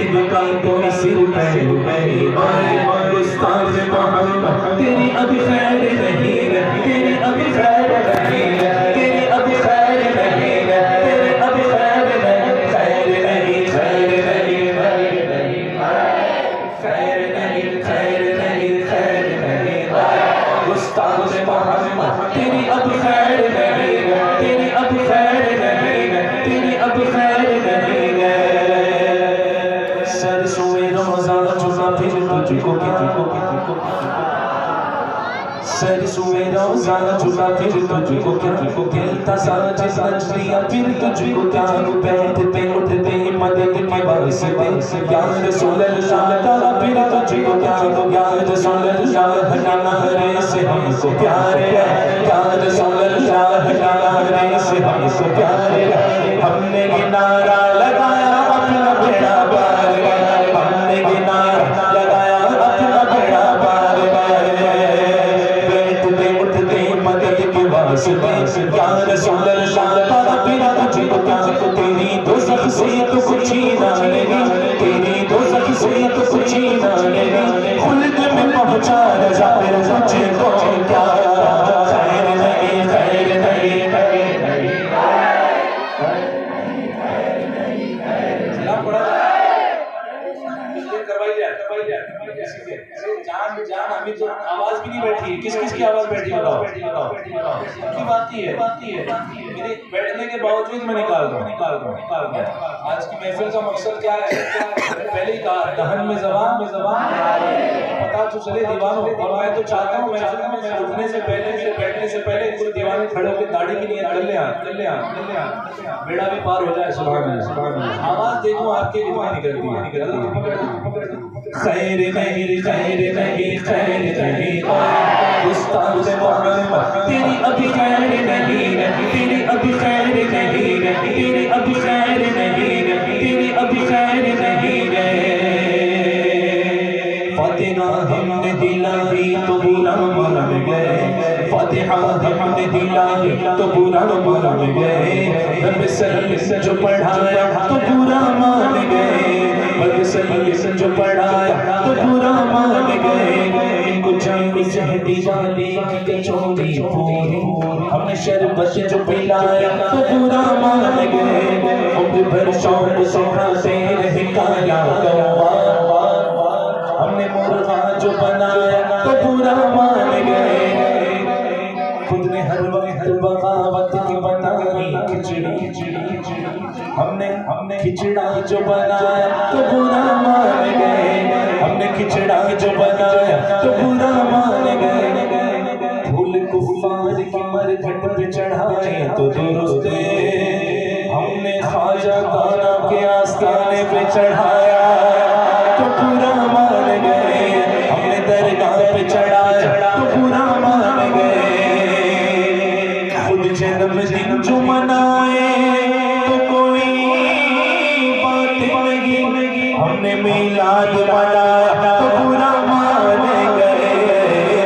हबीब का कोई सिर पैर नहीं, गुस्ताख मोहम्मद तेरी अब खैर नहीं, तेरी अब खैर नहीं, तेरी अब खैर नहीं, तेरी अब खैर नहीं, खैर नहीं, खैर नहीं, खैर नहीं, खैर नहीं, खैर नहीं, गुस्ताख मोहम्मद तेरी अब खैर नहीं, तेरी अब खैर नहीं, तेरी अब खैर नहीं। सरसों रोज़ा चुका फिर तुझको सरसों रोज़ा चुका फिर तुझको खिलता साज सज लिया फिर तुझको क्या बैठते उठते मदद के वास्ते या रसूल अल्लाह ताला फिर तुझको क्या या रसूल अल्लाह नारे से हमको प्यार है, या रसूल अल्लाह नारे से हमको प्यार है। हमने ये नारा लगाया अपना बेड़ा पार, हमने ये नारा लगाया अपना बेड़ा पार, बैठते उठते मदद के वास्ते या रसूल अल्लाह ताला फिर तुझको क्या तेरी दोज़ख से तो कुछ ही ना लेगी, तेरी दोज़ख से तो कुछ ही ना लेगी, खुल्द में पहुंचा रज़ा फिर तुझको क्या खैर नहीं, खैर नहीं, खैर नहीं, जान जान अभी तो आवाज भी नहीं बैठी, किस किस की आवाज बैठी बताओ, की बात ही है मेरे बैठने के बावजूद मैं निकाल दूं। आज की महफिल का मकसद क्या है? पहले ही कहा दहन में ज़बान पता तो चले दीवानों, और मैं तो चाहता हूँ मैं उठने से पहले मेरे बैठने से पहले पूरे दीवाने खड़े होकर दाढ़ी की नियत कर ले बेड़ा भी पार हो जाए। सुभान अल्लाह। आवाज देखो आपके कितनी निकलती है। खैर नहीं, खैर नहीं, खैर नहीं, गुस्ताख मोहम्मद तेरी अभी खैर नहीं, तेरी अभी खैर नहीं, तेरी अभी खैर नहीं, तेरी अभी खैर नहीं। फातिहा हमने दिलाई तो बुरा मान गए, फातिहा हमने दिलाई तो बुरा मान गए, रब सल्लल्लाहु जो पढ़ाया तो बुरा मान गए, रब सल्लल्लाहु जो पढ़ाया तो बुरा मान गए। इनको चांदी चहदी वाली की चोरी पूरी, हमने शरबत जो पिलाया तो बुरा मान गए, उम्र भर शौक सुखाते रहे काया कौवा, हमने मुर्गा जो बनाया तो बुरा मान गए। खुद ने हर वक्त बगावत की बनाई खिचड़ी, हमने खिचड़ा जो बनाया तो बुरा मान गए, हमने खिचड़ा जो बनाया तो बुरा मान गए। फूल कुफार की मरघट पे चढ़ाए तो दुरुस्त, हमने ख्वाजा काना के आस्थाने पे चढ़ाया तो बुरा मान गए, हमने दरगाह पे चढ़ाया तो बुरा मान गए। खुद जन्मदिन जो मनाए तो कोई बात नहीं, हमने मीलाद मनाया तो बुरा मान गए।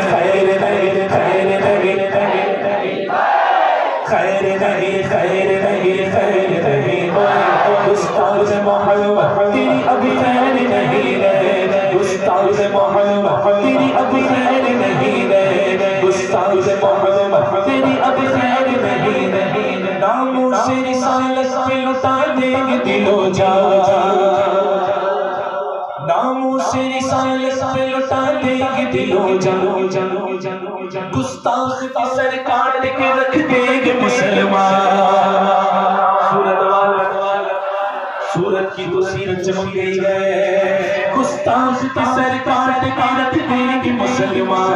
खैर नहीं, खैर नहीं, खैर नहीं, खैर नहीं, खैर नहीं, गुस्ताख मोहम्मद तेरी अभी खैर नहीं रहे, गुस्ताख मोहम्मद तेरी अभी खैर नहीं रहे, गुस्ताख मोहम्मद तेरी अभी खैर नहीं रहे। नामों से रिसालत पे लुटा देंगे दिलो जान, नामों से रिसालत पे लुटा देंगे दिलो जान, गुस्ताख का सर काट के रख देंगे मुसलमान। सूरत की तो सीरत चमक गई है, गुस्ताख की सर काट के रख देंगे मुसलमान,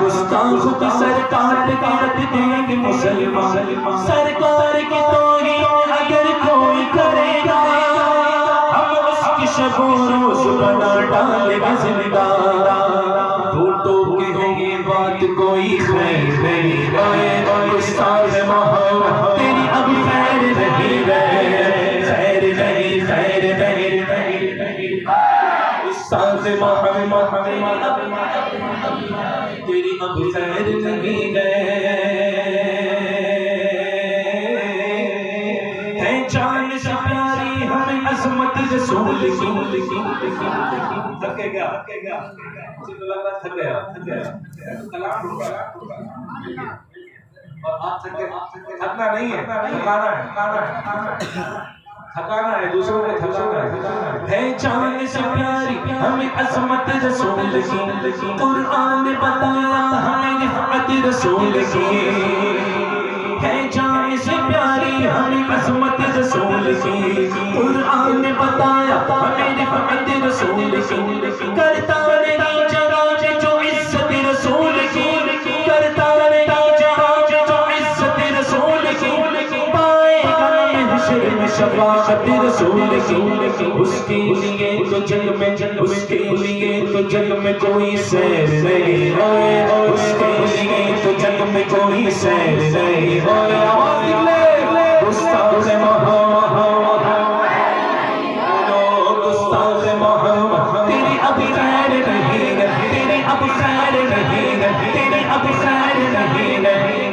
गुस्ताख की सर काट के रख देंगे मुसलमान। सरकार की तौहीन अगर कोई करेगा, हम उसकी शब रोज बना डालेंगे जिंदा। टूटो के है ये बात कोई खैर नहीं, गुस्ताख मोहम्मद तेरी अभी खैर नहीं रहे, खैर नहीं, खैर नहीं, गुस्ताख मोहम्मद तेरी अभी खैर नहीं है। जान से प्यारी हमें अज़मत रसूल की थक गया मुझे लग रहा थक गया कलाम और आप थकना नहीं है, थकाना है दूसरों को थकाना है जान से प्यारी हमें अज़मत रसूल की कुरान ने बताया हमें रिफ़अत रसूल की है जान से प्यारी हमें अज़मत रसूल की कुरान ने बताया हमें रिफ़अत रसूल की करता नहीं जरा जो इज्जत रसूल की करता नहीं जरा जो इज्जत रसूल की पाएगा महशर में शफ़ाअत रसूल की उसके लिए तो जग में कोई सैर नहीं होए उसके लिए तो जग में कोई सैर नहीं होए आवाज़ निकले गुस्ताख़ मोहम्मद गुस्ताख़ मोहम्मद तेरी अब खैर नहीं है तेरी अब खैर नहीं है तेरी अब खैर नहीं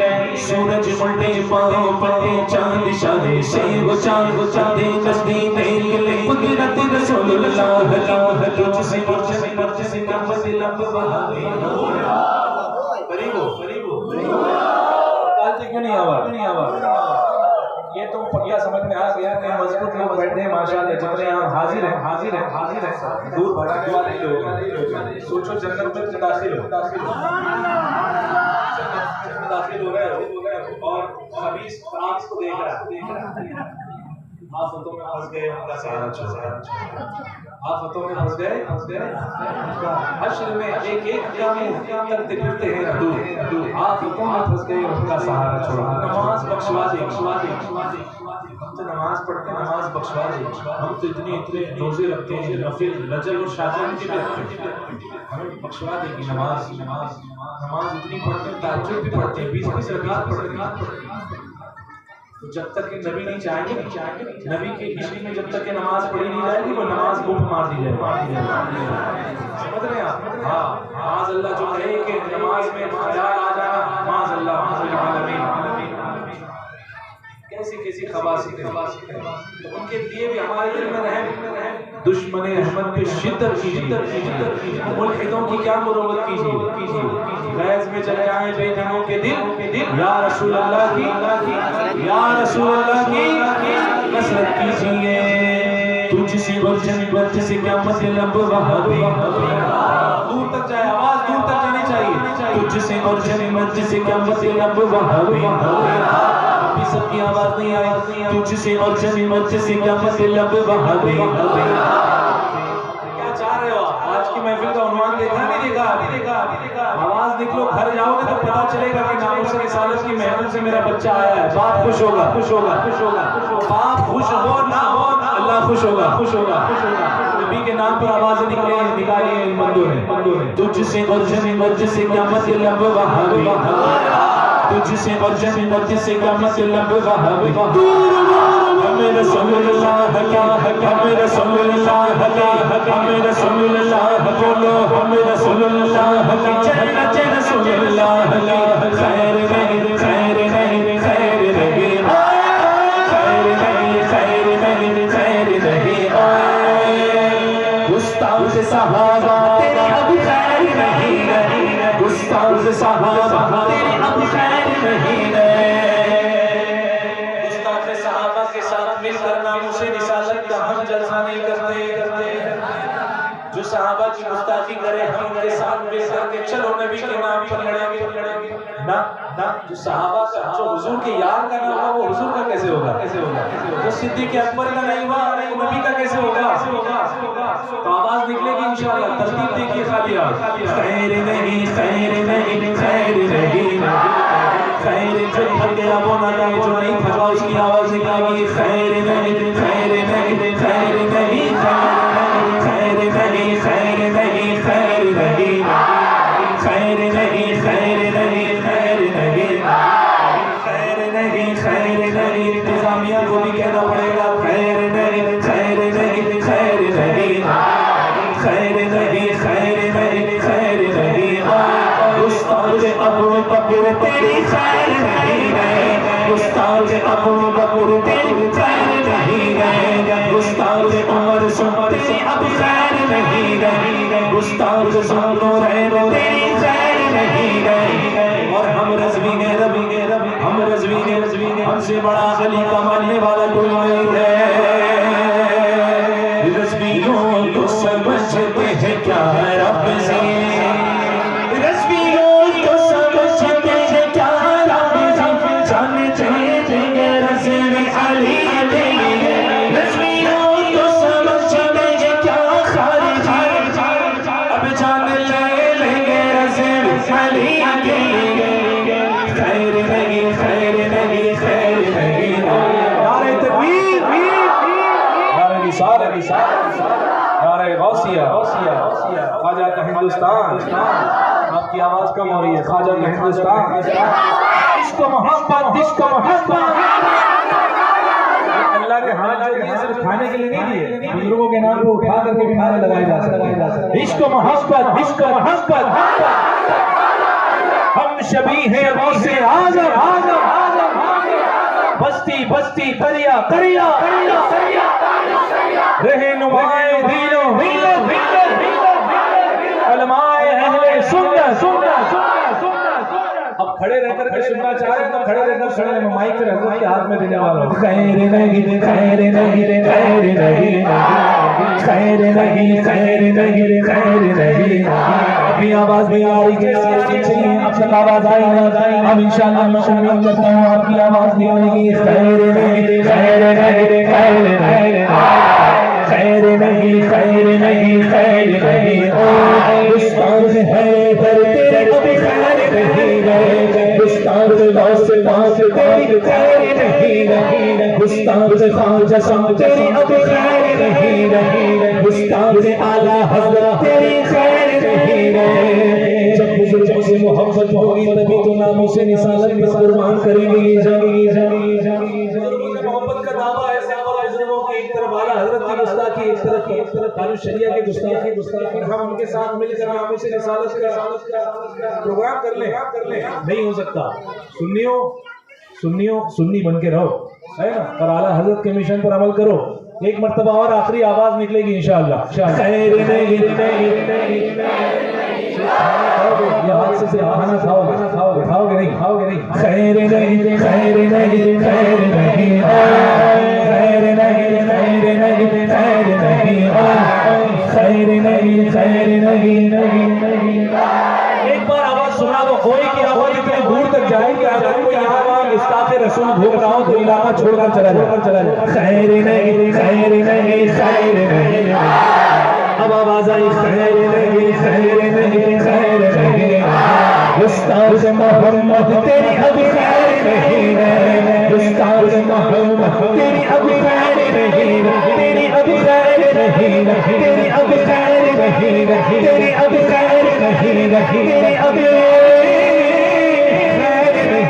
है सूरज उल्टे पाँव पड़े चांद इशारे से वो चांद नज़दीक निकले कुदरत रसूलुल्लाह तुझसे नफ़्स लब बहावे करीब हो कालते क्यों नहीं आवाज़ ये तो पक्का समझ में आ गया कि मजबूत लोग बैठे हैं माशाअल्लाह जितने यहाँ हाजिर है दूर भगाने वाले लोग सोचो जन्नत में दाखिल हो रहे हो और खबीस फ्रांस को देख रहा आफतों में फंस गए उनका सहारा छोड़ा आफतों में फंस गए हश्र में एक तक दिखते हैं दूर आफतों में फंस गए उनका सहारा छोड़ा नमाज बख्शवा दे हम तो नमाज पढ़ते हैं नमाज बख्शवा दे हम तो इतने रोजे रखते हैं नफिल रजब और शाबान के भी रखते हैं हमें बख्शवा दे कि नमाज इतनी पढ़ते हैं तहज्जुद भी पढ़ते हैं 20 रकात पढ़ते हैं तो जब तक कि नबी नहीं चाहेंगे नबी की हिस्ट्री में जब तक कि नमाज पढ़ी नहीं जाएगी वो नमाज गुम मार दी जाएगी समझ रहे हैं आप हाँ माज़ अल्लाह जो कहे कि नमाज में ख्याल आ जाना माज़ अल्लाह कैसी खबासी तो उनके लिए भी हमारे दिल में रहे दुश्मने अहमद पे शिद्दत कीजिए मुल्हिदों की क्या मुरोवत कीजिए गैज़ में चले आए बेदीनों के दिल या रसूल अल्लाह की कसरत कीजिए तुझसे बर्ज से क्या मतलब वहाबी दूर तक जाए आवाज दूर तक जानी चाहिए तुझसे बर्ज से क्या मतलब वहाबी सबकी आवाज नहीं आई तुझसे और जन्नत से क्या मतलब वहाबी क्या चाह रहे हो आज की महफिल का उन्वान देखा आवाज निकलो घर जाओगे तो पता चलेगा कि नामुस रिसालत की महफिल से मेरा बच्चा आया है बाप खुश होगा बाप खुश हो ना हो अल्लाह खुश होगा नबी के नाम पर आवाज निकालिए इन बंदों ने तुझसे और जन्नत से क्या मतलब वहाबी तुझसे और जन्नत से क्या मतलब वहाबी हमें रसूलुल्लाह का हमें रसूलुल्लाह का हमें रसूलुल्लाह बोलो हमें रसूलुल्लाह की जन्नत रसूलुल्लाह का खैर नहीं खैर नहीं खैर नहीं गुस्ताख़ सहाबा तेरी अब खैर नहीं गुस्ताख़ सहाबा तेरी अब खैर नहीं गुस्ताख़ सहाबा के साथ मिलकर नामुस रिसालत का हम जलसा नहीं करते जो सहाबा की गुस्ताखी करे हम उनके साथ मिलकर के चलो नबी के नाम पर लड़ेंगे ना जो सहाबा का जो हुजूर के यार का नहीं होगा वो हुजूर का कैसे होगा जो सिद्दीक़ अकबर का नहीं हुआ वो नबी का कैसे होगा तो आवाज निकलेगी इंशाअल्लाह तरतीब देखिए खाली खैर नहीं जो थक गया वो ना गाए जो नहीं थका उसकी आवाज निकालेगी खैर नहीं खैर नहीं खैर नहीं खैर नहीं खैर नहीं खैर नहीं खैर नहीं खैर नहीं खैर नहीं खैर नहीं खैर नहीं इंतजामिया को भी कहना पड़ेगा खैर नहीं खैर नहीं खैर नहीं खैर नहीं खैर नहीं खैर नहीं गुस्ताख़ अबू बकर तेरी खैर नहीं गए गुस्ताख़ अबू बकर तेरी खैर नहीं गए गुस्ताख़ उमर से अब खैर नहीं गई, गुस्ताख सुनो रैन तेरी खैर नहीं गई। और हम रज़वी ने हमसे बड़ा अली का मानने वाला कोई नहीं है। रज़वियों को समझते हैं क्या रब से, रज़वियों को समझते हैं क्या रब से, जानते हैं रज़वी अली के लिए। रज़वियों को समझते हैं क्या खारिजी, अब जान लेंगे रज़वी अली के लिए। खैर नहीं, खैर नहीं, खैर नहीं। नारे तकबीर, नारे निसार, नारे गौसिया, ख्वाजा का हिंदुस्तान। आपकी आवाज कम हो रही है। ख्वाजा का हिंदुस्तान। इश्क मोहब्बत, इश्क मोहब्बत। अल्लाह के हाथ जो दिए सिर्फ खाने के लिए नहीं दिए, बुजुर्गों के नाम को उठा करके भी नारे लगाए जा सकते हैं। इश्क मोहब्बत, इश्क मोहब्बत। हम शबी हैं गौसे आज़म, बस्ती बस्ती करिया करिया रहनुमाए दीनो उलमाए अहले सुन्नत। अब खड़े रहकर के सुनना चाह रहे हैं तो खड़े रहकर सुने। मैं माइक पे हज़रत के हाथ में देने वाला हूं। खैर नहीं, खैर नहीं, खैर नहीं, खैर नहीं, खैर नहीं, खैर नहीं। अपनी आवाज नहीं आ रही, कैसी चाहिए अब तक आवाज आई नहीं। अब इंशाअल्लाह मैं उम्मीद करता हूँ आपकी आवाज निकलेगी। खैर नहीं, खैर नहीं, खैर नहीं, खैर नहीं, खैर नहीं, खैर नहीं। ओ गुस्ताख है पर तेरे अभी खैर नहीं गए, गुस्ताख गौसे तेरी खैर नहीं गई, गुस्ताख ख्वाजा तेरी अभी खैर नहीं गई, गुस्ताख आला हज़रत तेरी खैर नहीं गए। जब बुजुर्गों से मोहब्बत होगी तभी तो नामों से निसालत में कुर्बान करेंगे। मोहब्बत का दावा है बुजुर्गों की एक तरफ आला हज़रत की गुस्ताखी, एक तरफ कानून शरिया की गुस्ताखी। हम उनके साथ मिलकर नामों से निसालत का प्रोग्राम कर लें। नहीं हो सकता। सुन्नी बन के रहो, है ना, और आला हज़रत के मिशन पर अमल करो। एक मर्तबा और आखिरी आवाज निकलेगी इंशाअल्लाह। खैर नहीं, हाथ से खाना खाओगे नहीं, खैर नहीं, खैर नहीं, खैर नहीं, खैर नहीं, खैर नहीं, खैर नहीं, खैर नहीं, खैर नहीं। एक बार आवाज सुना दो, कोई की आवाज इतनी दूर तक जाए कि अगर कोई यहाँ गुस्ताखे रसूल घूम रहा हो तो इलाका छोड़कर चला जाए। खैर नहीं, खैर नहीं, खैर नहीं। अब आवाज आई खैर नहीं, खैर नहीं, खैर नहीं। गुस्ताख मोहम्मद तेरी अभी खैर नहीं गए, गुस्ताख मोहम्मद तेरी अभी खैर नहीं, तेरी अभी खैर नहीं, तेरी अभी खैर नहीं, तेरी अभी खैर नहीं, तेरी अभी खैर नहीं।